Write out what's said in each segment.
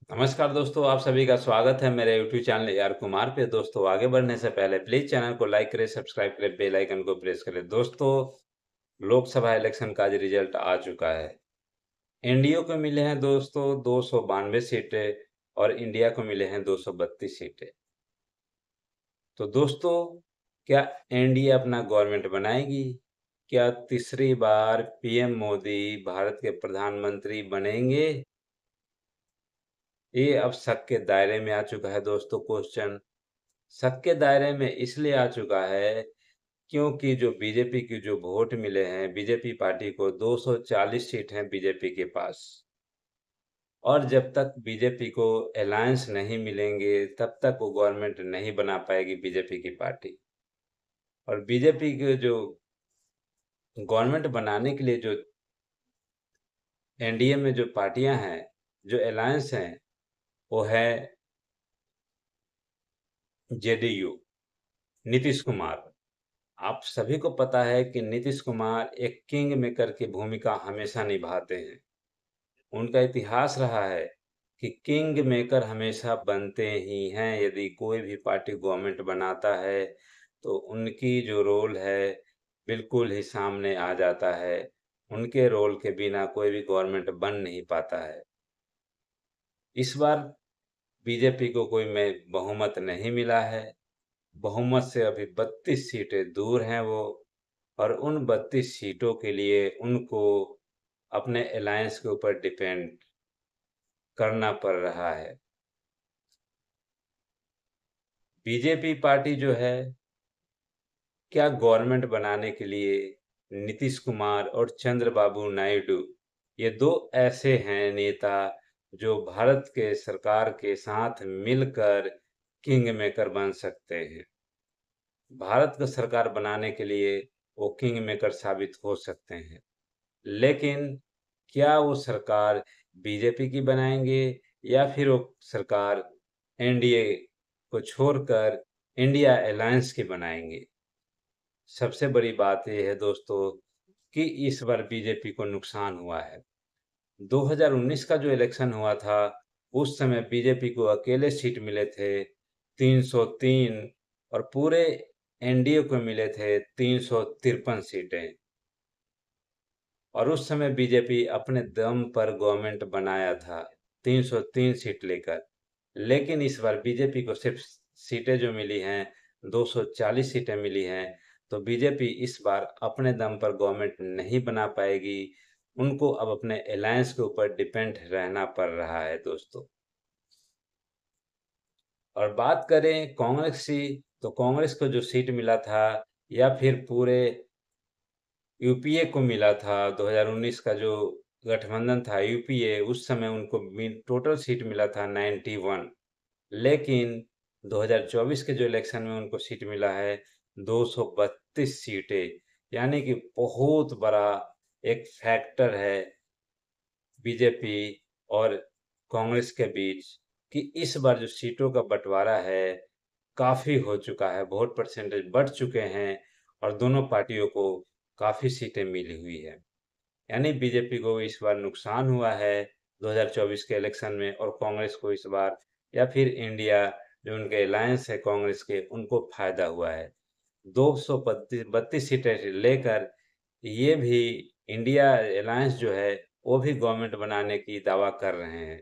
नमस्कार दोस्तों, आप सभी का स्वागत है मेरे यूट्यूब चैनल AR कुमार पे। दोस्तों, आगे बढ़ने से पहले प्लीज चैनल को लाइक करें, सब्सक्राइब करें, बेल आइकन को प्रेस करें। दोस्तों, लोकसभा इलेक्शन का आज रिजल्ट आ चुका है। एनडीए को मिले हैं दोस्तों 292 सीटें और इंडिया को मिले हैं 232 सीटें। तो दोस्तों, क्या एनडीए अपना गवर्नमेंट बनाएगी? क्या तीसरी बार पीएम मोदी भारत के प्रधानमंत्री बनेंगे? ये अब शक के दायरे में आ चुका है दोस्तों क्वेश्चन। शक के दायरे में इसलिए आ चुका है क्योंकि जो बीजेपी की जो वोट मिले हैं, बीजेपी पार्टी को 240 सीट हैं बीजेपी के पास। और जब तक बीजेपी को अलायंस नहीं मिलेंगे तब तक वो गवर्नमेंट नहीं बना पाएगी बीजेपी की पार्टी। और बीजेपी के जो गवर्नमेंट बनाने के लिए जो एनडीए में जो पार्टियां हैं, जो अलायंस हैं, वो है जेडीयू, नीतीश कुमार। आप सभी को पता है कि नीतीश कुमार एक किंग मेकर की भूमिका हमेशा निभाते हैं। उनका इतिहास रहा है कि किंग मेकर हमेशा बनते ही हैं। यदि कोई भी पार्टी गवर्नमेंट बनाता है तो उनकी जो रोल है बिल्कुल ही सामने आ जाता है। उनके रोल के बिना कोई भी गवर्नमेंट बन नहीं पाता है। इस बार बीजेपी को कोई में बहुमत नहीं मिला है। बहुमत से अभी 32 सीटें दूर हैं वो। और उन 32 सीटों के लिए उनको अपने अलायंस के ऊपर डिपेंड करना पड़ रहा है। बीजेपी पार्टी जो है, क्या गवर्नमेंट बनाने के लिए नीतीश कुमार और चंद्रबाबू नायडू, ये दो ऐसे हैं नेता जो भारत के सरकार के साथ मिलकर किंग मेकर बन सकते हैं। भारत का सरकार बनाने के लिए वो किंग मेकर साबित हो सकते हैं। लेकिन क्या वो सरकार बीजेपी की बनाएंगे या फिर वो सरकार एनडीए को छोड़कर इंडिया अलायंस की बनाएंगे? सबसे बड़ी बात यह है दोस्तों कि इस बार बीजेपी को नुकसान हुआ है। 2019 का जो इलेक्शन हुआ था, उस समय बीजेपी को अकेले सीट मिले थे 303 और पूरे एनडीए को मिले थे 353 सीटें। और उस समय बीजेपी अपने दम पर गवर्नमेंट बनाया था 303 सीट लेकर। लेकिन इस बार बीजेपी को सिर्फ सीटें जो मिली हैं 240 सीटें मिली हैं। तो बीजेपी इस बार अपने दम पर गवर्नमेंट नहीं बना पाएगी। उनको अब अपने अलायंस के ऊपर डिपेंड रहना पड़ रहा है दोस्तों। और बात करें कांग्रेस की, तो कांग्रेस को जो सीट मिला था या फिर पूरे यूपीए को मिला था, 2019 का जो गठबंधन था यूपीए, उस समय उनको टोटल सीट मिला था 91। लेकिन 2024 के जो इलेक्शन में उनको सीट मिला है 232 सीटें। यानी कि बहुत बड़ा एक फैक्टर है बीजेपी और कांग्रेस के बीच कि इस बार जो सीटों का बंटवारा है काफी हो चुका है, वोट परसेंटेज बढ़ चुके हैं और दोनों पार्टियों को काफी सीटें मिली हुई है। यानी बीजेपी को इस बार नुकसान हुआ है 2024 के इलेक्शन में, और कांग्रेस को इस बार या फिर इंडिया जो उनके अलायंस है कांग्रेस के, उनको फायदा हुआ है। 232 सीटें लेकर ये भी इंडिया अलायंस जो है वो भी गवर्नमेंट बनाने की दावा कर रहे हैं।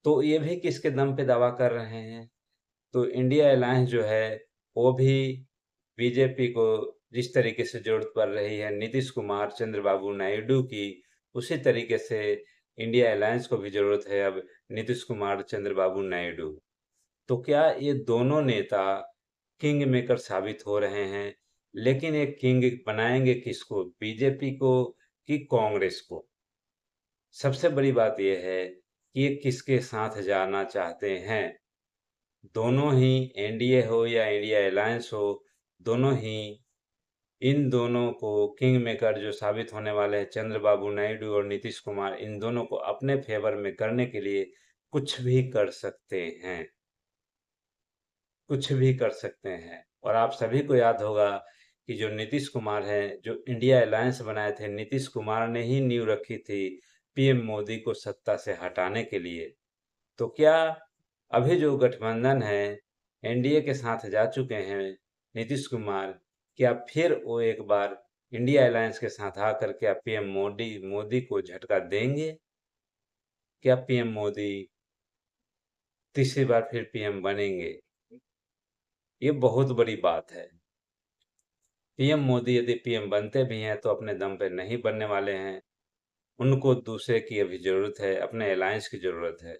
तो ये भी किसके दम पे दावा कर रहे हैं? तो इंडिया अलायंस जो है वो भी बीजेपी को जिस तरीके से जरूरत पड़ रही है नीतीश कुमार चंद्रबाबू नायडू की, उसी तरीके से इंडिया अलायंस को भी जरूरत है अब नीतीश कुमार चंद्रबाबू नायडू। तो क्या ये दोनों नेता किंग मेकर साबित हो रहे हैं? लेकिन ये किंग बनाएंगे किसको, बीजेपी को कि कांग्रेस को? सबसे बड़ी बात यह है कि ये किसके साथ जाना चाहते हैं। दोनों ही, एनडीए हो या इंडिया अलायंस हो, दोनों ही इन दोनों को किंग मेकर जो साबित होने वाले हैं चंद्रबाबू नायडू और नीतीश कुमार, इन दोनों को अपने फेवर में करने के लिए कुछ भी कर सकते हैं। कुछ भी कर सकते हैं। और आप सभी को याद होगा कि जो नीतीश कुमार हैं, जो इंडिया अलायंस बनाए थे, नीतीश कुमार ने ही नींव रखी थी पीएम मोदी को सत्ता से हटाने के लिए। तो क्या अभी जो गठबंधन है, एनडीए के साथ जा चुके हैं नीतीश कुमार, क्या फिर वो एक बार इंडिया अलायंस के साथ आकर क्या पीएम मोदी मोदी को झटका देंगे? क्या पीएम मोदी तीसरी बार फिर पीएम बनेंगे? ये बहुत बड़ी बात है। पीएम मोदी यदि पीएम बनते भी हैं तो अपने दम पे नहीं बनने वाले हैं। उनको दूसरे की अभी ज़रूरत है, अपने अलायंस की ज़रूरत है,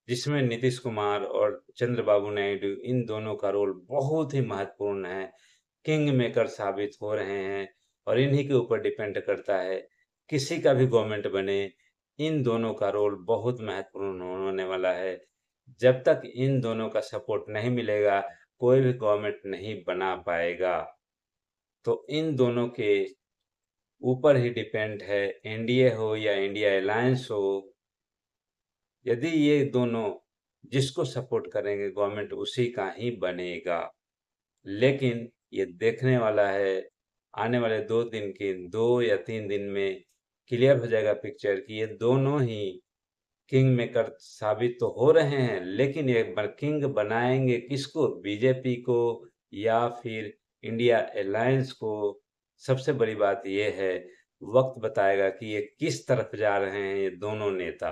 जिसमें नीतीश कुमार और चंद्रबाबू नायडू इन दोनों का रोल बहुत ही महत्वपूर्ण है। किंग मेकर साबित हो रहे हैं और इन्हीं के ऊपर डिपेंड करता है किसी का भी गवर्नमेंट बने, इन दोनों का रोल बहुत महत्वपूर्ण होने वाला है। जब तक इन दोनों का सपोर्ट नहीं मिलेगा, कोई भी गवर्नमेंट नहीं बना पाएगा। तो इन दोनों के ऊपर ही डिपेंड है, एनडीए हो या इंडिया अलायंस हो। यदि ये दोनों जिसको सपोर्ट करेंगे गवर्नमेंट उसी का ही बनेगा। लेकिन ये देखने वाला है, आने वाले 2 या 3 दिन में क्लियर हो जाएगा पिक्चर कि ये दोनों ही किंग मेकर साबित तो हो रहे हैं, लेकिन ये किंग बनाएंगे किसको? बीजेपी को या फिर इंडिया अलायंस को? सबसे बड़ी बात ये है, वक्त बताएगा कि ये किस तरफ जा रहे हैं ये दोनों नेता।